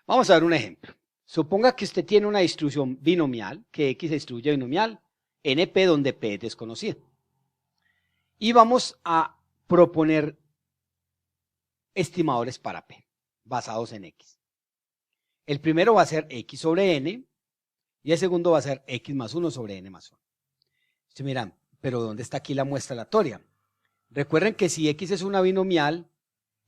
Vamos a ver un ejemplo. Suponga que usted tiene una distribución binomial, que X se distribuye binomial, NP donde P es desconocido. Y vamos a proponer estimadores para P, basados en X. El primero va a ser X sobre N, y el segundo va a ser X más 1 sobre N más 1. Ustedes miran, pero ¿dónde está aquí la muestra aleatoria? Recuerden que si X es una binomial,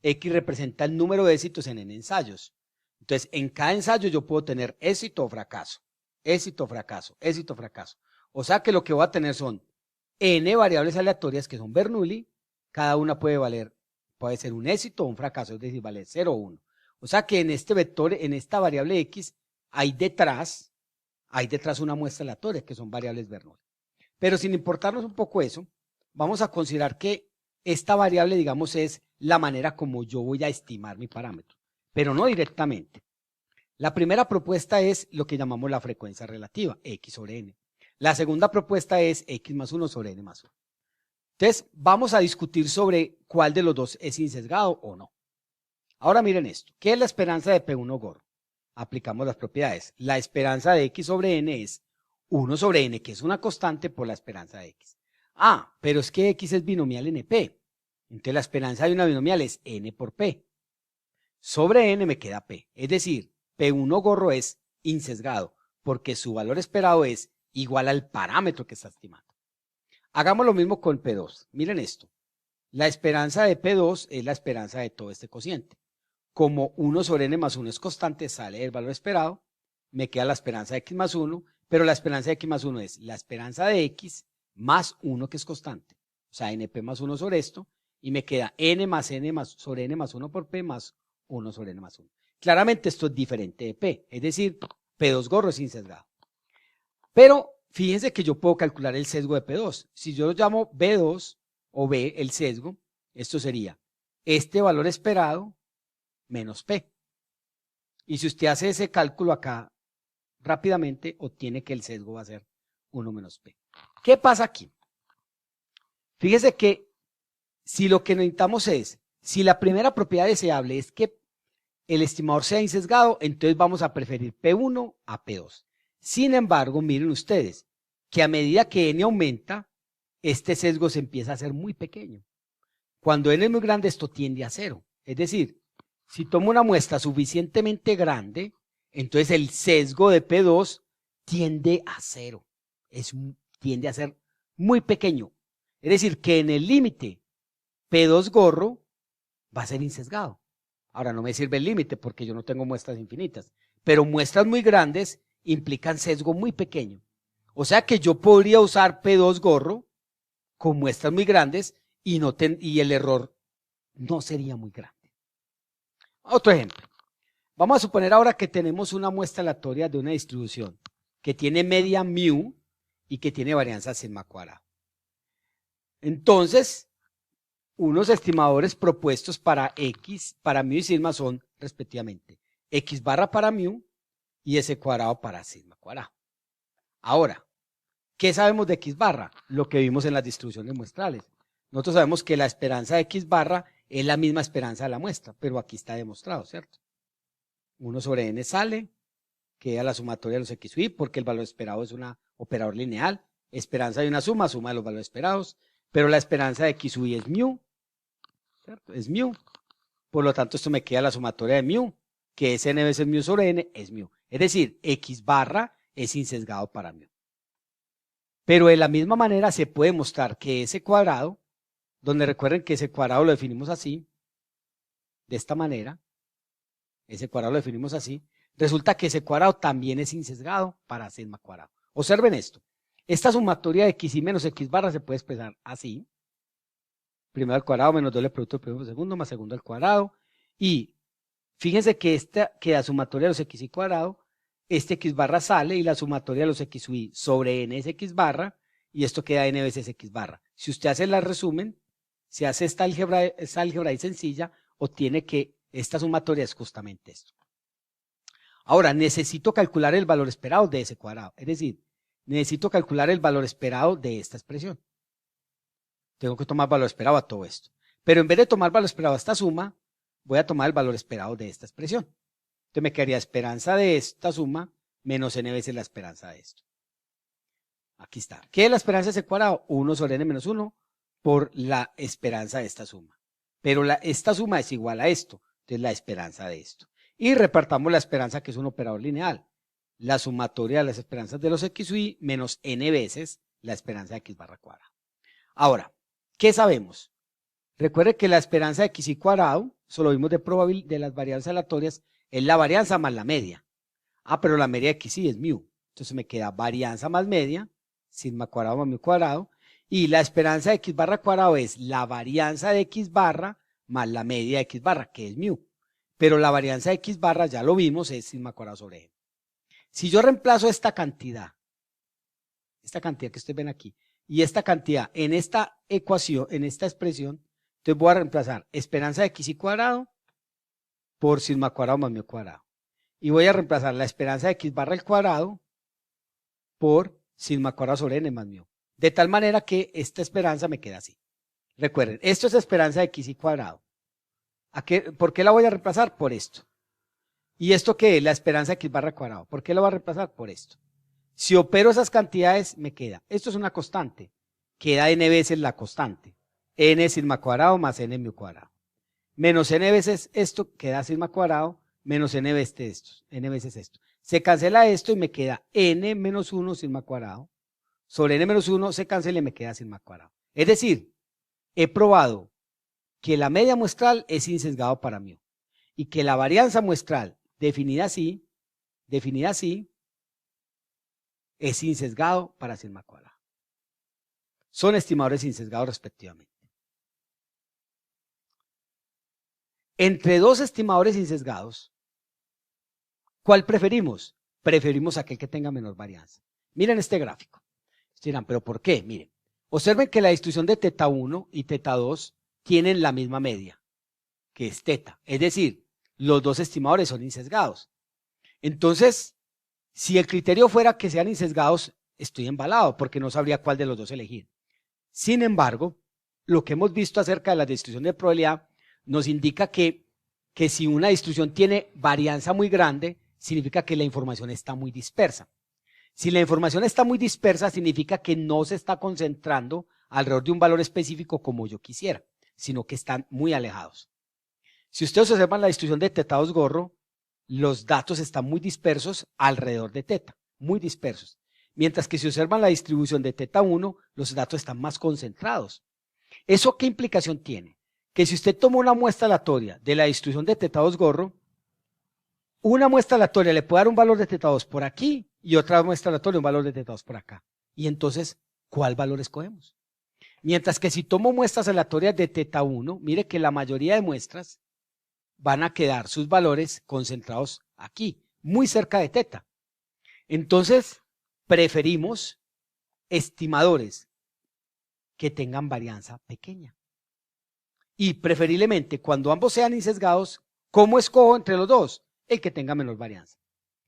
X representa el número de éxitos en N ensayos. Entonces, en cada ensayo yo puedo tener éxito o fracaso, éxito, fracaso, éxito, fracaso. O sea que lo que voy a tener son N variables aleatorias que son Bernoulli, cada una puede ser un éxito o un fracaso, es decir, vale 0 o 1. O sea que en este vector, en esta variable X, hay detrás una muestra aleatoria que son variables Bernoulli. Pero sin importarnos un poco eso, vamos a considerar que esta variable, digamos, es la manera como yo voy a estimar mi parámetro, pero no directamente. La primera propuesta es lo que llamamos la frecuencia relativa, X sobre N. La segunda propuesta es X más 1 sobre N más 1. Entonces, vamos a discutir sobre cuál de los dos es insesgado o no. Ahora miren esto. ¿Qué es la esperanza de P1 gorro? Aplicamos las propiedades. La esperanza de X sobre N es 1 sobre N, que es una constante, por la esperanza de X. Ah, pero es que X es binomial NP. Entonces la esperanza de una binomial es N por P. Sobre N me queda P. Es decir, P1 gorro es insesgado, porque su valor esperado es igual al parámetro que está estimando. Hagamos lo mismo con P2. Miren esto. La esperanza de P2 es la esperanza de todo este cociente. Como 1 sobre N más 1 es constante, sale el valor esperado, me queda la esperanza de X más 1, pero la esperanza de X más 1 es la esperanza de X más 1 que es constante. O sea, NP más 1 sobre esto, y me queda N más sobre N más 1 por P más 1 sobre N más 1. Claramente esto es diferente de P, es decir, P2 gorro es insesgado. Pero fíjense que yo puedo calcular el sesgo de P2. Si yo lo llamo B2 o B, el sesgo, esto sería este valor esperado menos P. Y si usted hace ese cálculo acá rápidamente, obtiene que el sesgo va a ser 1 menos P. ¿Qué pasa aquí? Fíjese que si lo que necesitamos es, si la primera propiedad deseable es que el estimador sea insesgado, entonces vamos a preferir P1 a P2. Sin embargo, miren ustedes, que a medida que N aumenta, este sesgo se empieza a hacer muy pequeño. Cuando N es muy grande, esto tiende a 0. Es decir, si tomo una muestra suficientemente grande, entonces el sesgo de P2 tiende a 0. Tiende a ser muy pequeño. Es decir, que en el límite P2 gorro va a ser insesgado. Ahora no me sirve el límite porque yo no tengo muestras infinitas, pero muestras muy grandes implican sesgo muy pequeño. O sea que yo podría usar P2 gorro con muestras muy grandes y el error no sería muy grande. Otro ejemplo. Vamos a suponer ahora que tenemos una muestra aleatoria de una distribución que tiene media mu y que tiene varianza sigma cuadrada. Entonces, unos estimadores propuestos para X, para mu y sigma son respectivamente X barra para mu y S cuadrado para sigma cuadrado. Ahora, ¿qué sabemos de X barra? Lo que vimos en las distribuciones muestrales. Nosotros sabemos que la esperanza de X barra es la misma esperanza de la muestra, pero aquí está demostrado, ¿cierto? 1 sobre N sale, queda la sumatoria de los X y, porque el valor esperado es un operador lineal. Esperanza de una suma de los valores esperados, pero la esperanza de X y es mu, ¿cierto? Es mu. Por lo tanto, esto me queda la sumatoria de mu, que es N veces mu sobre N, es mu. Es decir, X barra es insesgado para mu. Pero de la misma manera se puede mostrar que ese cuadrado, donde recuerden que ese cuadrado lo definimos así, de esta manera, ese cuadrado lo definimos así, resulta que ese cuadrado también es insesgado para sigma cuadrado. Observen esto. Esta sumatoria de X y menos X barra se puede expresar así. Primero al cuadrado menos doble producto del primero por segundo más segundo al cuadrado. Y fíjense que esta queda la sumatoria de los X y cuadrado, este X barra sale y la sumatoria de los X y sobre N es X barra y esto queda N veces X barra. Si usted hace el resumen, si hace esta álgebra ahí sencilla, obtiene que esta sumatoria es justamente esto. Ahora, necesito calcular el valor esperado de ese cuadrado. Es decir, necesito calcular el valor esperado de esta expresión. Tengo que tomar valor esperado a todo esto. Pero en vez de tomar valor esperado a esta suma, voy a tomar el valor esperado de esta expresión. Entonces me quedaría esperanza de esta suma menos n veces la esperanza de esto. Aquí está. ¿Qué es la esperanza de ese cuadrado? 1 sobre n menos 1 por la esperanza de esta suma. Pero esta suma es igual a esto. Entonces la esperanza de esto. Y repartamos la esperanza, que es un operador lineal. La sumatoria de las esperanzas de los x y menos n veces la esperanza de x barra cuadrado. Ahora, ¿qué sabemos? Recuerde que la esperanza de x y cuadrado, eso lo vimos de las variables aleatorias, es la varianza más la media. Pero la media de x y es mu. Entonces me queda varianza más media, sigma cuadrado más mu cuadrado, y la esperanza de x barra cuadrado es la varianza de x barra más la media de x barra, que es mu. Pero la varianza de x barra, ya lo vimos, es sigma cuadrado sobre n. Si yo reemplazo esta cantidad que ustedes ven aquí, y esta cantidad en esta ecuación, en esta expresión, entonces voy a reemplazar esperanza de x y cuadrado por sigma cuadrado más mu cuadrado. Y voy a reemplazar la esperanza de x barra al cuadrado por sigma cuadrado sobre n más mu. De tal manera que esta esperanza me queda así. Recuerden, esto es esperanza de x y cuadrado. ¿Por qué la voy a reemplazar? Por esto. ¿Y esto qué es? La esperanza de x barra al cuadrado. ¿Por qué la voy a reemplazar? Por esto. Si opero esas cantidades, me queda. Esto es una constante. Queda n veces la constante. N sigma cuadrado más n mu cuadrado. Menos n veces esto, queda sigma cuadrado, menos n veces esto. Se cancela esto y me queda n menos 1 sigma cuadrado. Sobre n menos 1 se cancela y me queda sigma cuadrado. Es decir, he probado que la media muestral es insesgado para mu y que la varianza muestral definida así, es insesgado para sigma cuadrado. Son estimadores insesgados respectivamente. Entre dos estimadores insesgados, ¿cuál preferimos? Preferimos aquel que tenga menor varianza. Miren este gráfico. Dirán, ¿pero por qué? Miren, observen que la distribución de teta 1 y teta 2 tienen la misma media, que es teta. Es decir, los dos estimadores son insesgados. Entonces, si el criterio fuera que sean insesgados, estoy embalado porque no sabría cuál de los dos elegir. Sin embargo, lo que hemos visto acerca de la distribución de probabilidad nos indica que si una distribución tiene varianza muy grande, significa que la información está muy dispersa. Si la información está muy dispersa, significa que no se está concentrando alrededor de un valor específico como yo quisiera, sino que están muy alejados. Si ustedes observan la distribución de teta 2 gorro, los datos están muy dispersos alrededor de teta, muy dispersos. Mientras que si observan la distribución de teta 1, los datos están más concentrados. ¿Eso qué implicación tiene? Que si usted toma una muestra aleatoria de la distribución de teta 2 gorro, una muestra aleatoria le puede dar un valor de teta 2 por aquí y otra muestra aleatoria un valor de teta 2 por acá. Y entonces, ¿cuál valor escogemos? Mientras que si tomo muestras aleatorias de teta 1, mire que la mayoría de muestras van a quedar sus valores concentrados aquí, muy cerca de teta. Entonces, preferimos estimadores que tengan varianza pequeña. Y preferiblemente, cuando ambos sean insesgados, ¿cómo escojo entre los dos? El que tenga menor varianza.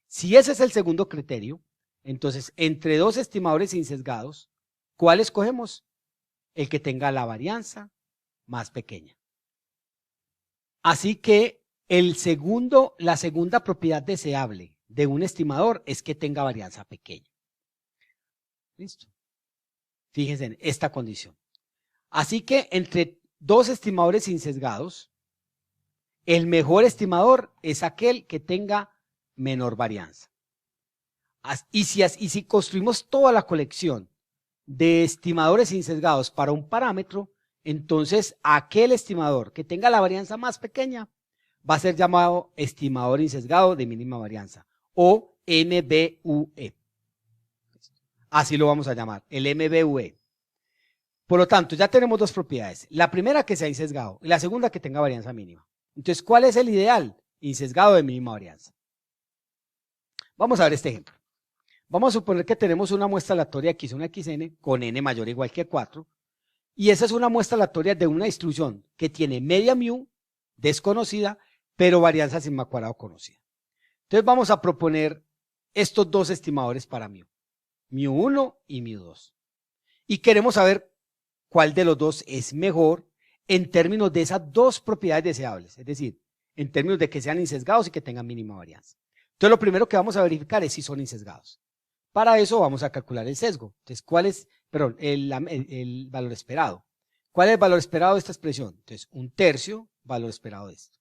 Si ese es el segundo criterio, entonces, entre dos estimadores insesgados, ¿cuál escogemos? El que tenga la varianza más pequeña. Así que la segunda propiedad deseable de un estimador es que tenga varianza pequeña. ¿Listo? Fíjense en esta condición. Así que entre dos estimadores insesgados, el mejor estimador es aquel que tenga menor varianza. Y si construimos toda la colección de estimadores insesgados para un parámetro, entonces aquel estimador que tenga la varianza más pequeña va a ser llamado estimador insesgado de mínima varianza o MBUE. Así lo vamos a llamar, el MBUE. Por lo tanto, ya tenemos dos propiedades. La primera, que sea insesgado, y la segunda, que tenga varianza mínima. Entonces, ¿cuál es el ideal? Insesgado de mínima varianza. Vamos a ver este ejemplo. Vamos a suponer que tenemos una muestra aleatoria x1 xn con n mayor o igual que 4, y esa es una muestra aleatoria de una distribución que tiene media mu desconocida, pero varianza sigma cuadrado conocida. Entonces vamos a proponer estos dos estimadores para mu, mu1 y mu2. Y queremos saber cuál de los dos es mejor en términos de esas dos propiedades deseables, es decir, en términos de que sean insesgados y que tengan mínima varianza. Entonces lo primero que vamos a verificar es si son insesgados. Para eso vamos a calcular el sesgo. Entonces, ¿cuál es, perdón, el valor esperado? ¿Cuál es el valor esperado de esta expresión? Entonces, 1/3 valor esperado de esto.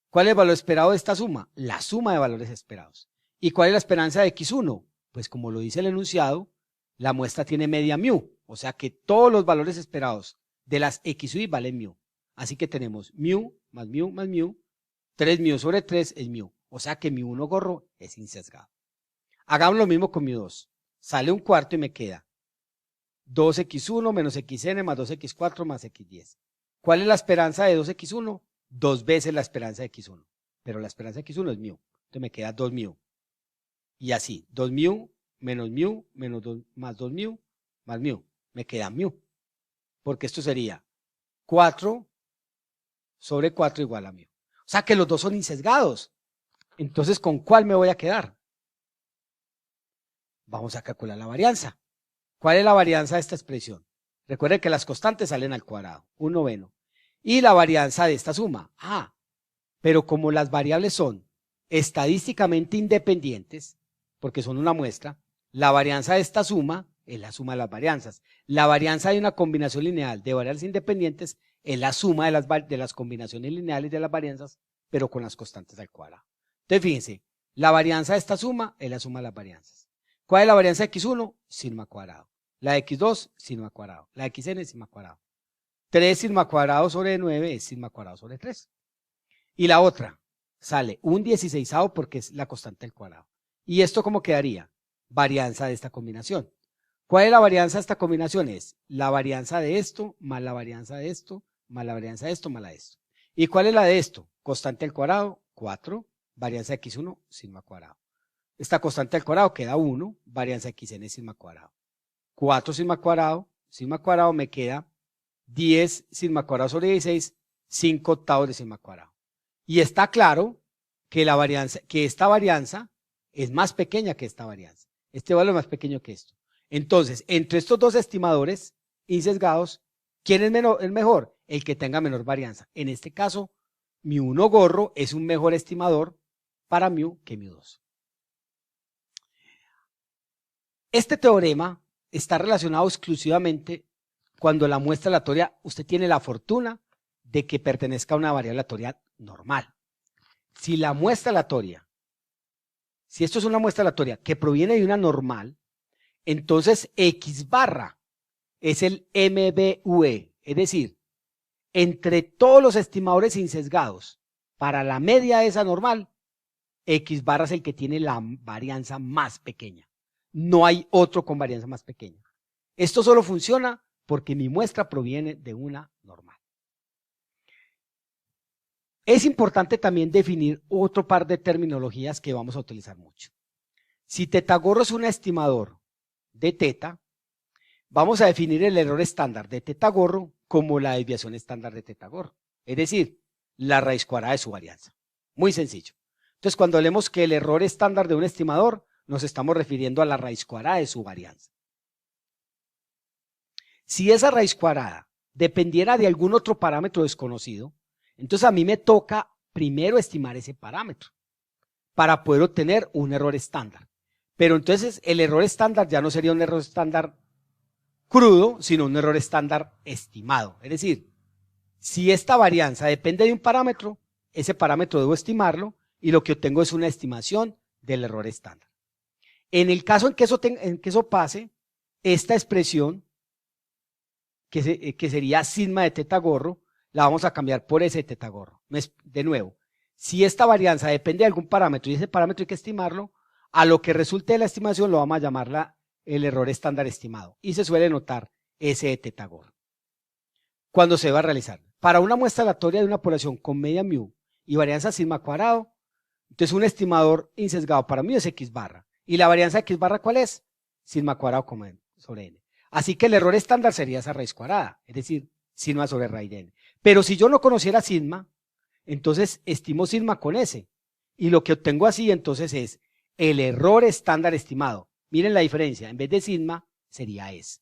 ¿Cuál es el valor esperado de esta suma? La suma de valores esperados. ¿Y cuál es la esperanza de x1? Pues como lo dice el enunciado, la muestra tiene media mu, o sea que todos los valores esperados de las x y valen mu. Así que tenemos mu más mu más mu, 3 mu sobre 3 es mu, o sea que mu1 gorro es insesgado. Hagamos lo mismo con mu2. Sale 1/4 y me queda 2x1 menos xn más 2x4 más x10. ¿Cuál es la esperanza de 2x1? 2 veces la esperanza de x1, pero la esperanza de x1 es mu, entonces me queda 2 mu. Y así, 2 mu menos mu menos 2 más 2 mu más mu, me queda mu, porque esto sería 4 sobre 4 igual a mu. O sea que los dos son insesgados. Entonces, ¿con cuál me voy a quedar? Vamos a calcular la varianza. ¿Cuál es la varianza de esta expresión? Recuerden que las constantes salen al cuadrado, 1/9. Y la varianza de esta suma. Pero como las variables son estadísticamente independientes, porque son una muestra, la varianza de esta suma es la suma de las varianzas. La varianza de una combinación lineal de variables independientes es la suma de las combinaciones lineales de las varianzas, pero con las constantes al cuadrado. Entonces, fíjense, la varianza de esta suma es la suma de las varianzas. ¿Cuál es la varianza de x1? Sigma cuadrado. La de x2, sigma cuadrado. La de xn, sigma cuadrado. 3 sigma cuadrado sobre 9 es sigma cuadrado sobre 3. Y la otra sale 1/16 porque es la constante al cuadrado. ¿Y esto cómo quedaría? Varianza de esta combinación. ¿Cuál es la varianza de esta combinación? Es la varianza de esto más la varianza de esto más la varianza de esto más la de esto. ¿Y cuál es la de esto? Constante al cuadrado, 4, varianza de x1, sigma cuadrado. Esta constante al cuadrado queda 1, varianza de xn es sigma cuadrado. 4 sigma cuadrado me queda 10 sigma cuadrado sobre 16, 5 octavos de sigma cuadrado. Y está claro que esta varianza es más pequeña que esta varianza. Este valor es más pequeño que esto. Entonces, entre estos dos estimadores insesgados, ¿quién es el mejor? El que tenga menor varianza. En este caso, mu1 gorro es un mejor estimador para mu que mu2. Este teorema está relacionado exclusivamente cuando la muestra aleatoria, usted tiene la fortuna de que pertenezca a una variable aleatoria normal. Si la muestra aleatoria, si esto es una muestra aleatoria que proviene de una normal, entonces x barra es el MVE, es decir, entre todos los estimadores insesgados para la media de esa normal, x barra es el que tiene la varianza más pequeña. No hay otro con varianza más pequeña. Esto solo funciona porque mi muestra proviene de una normal. Es importante también definir otro par de terminologías que vamos a utilizar mucho. Si teta gorro es un estimador de teta, vamos a definir el error estándar de teta gorro como la desviación estándar de teta gorro, es decir, la raíz cuadrada de su varianza. Muy sencillo. Entonces, cuando hablemos que el error estándar de un estimador, nos estamos refiriendo a la raíz cuadrada de su varianza. Si esa raíz cuadrada dependiera de algún otro parámetro desconocido, entonces a mí me toca primero estimar ese parámetro para poder obtener un error estándar. Pero entonces el error estándar ya no sería un error estándar crudo, sino un error estándar estimado. Es decir, si esta varianza depende de un parámetro, ese parámetro debo estimarlo y lo que obtengo es una estimación del error estándar. En el caso en que eso pase, esta expresión, que sería sigma de teta gorro, la vamos a cambiar por S de teta gorro. De nuevo, si esta varianza depende de algún parámetro y ese parámetro hay que estimarlo, a lo que resulte de la estimación lo vamos a llamar el error estándar estimado y se suele notar S de teta gorro. ¿Cuándo se va a realizar? Para una muestra aleatoria de una población con media mu y varianza sigma cuadrado, entonces un estimador insesgado para mu es x barra. ¿Y la varianza de x barra cuál es? Sigma cuadrado sobre n. Así que el error estándar sería esa raíz cuadrada, es decir, sigma sobre raíz de n. Pero si yo no conociera sigma, entonces estimo sigma con S. Y lo que obtengo así entonces es el error estándar estimado. Miren la diferencia, en vez de sigma sería S.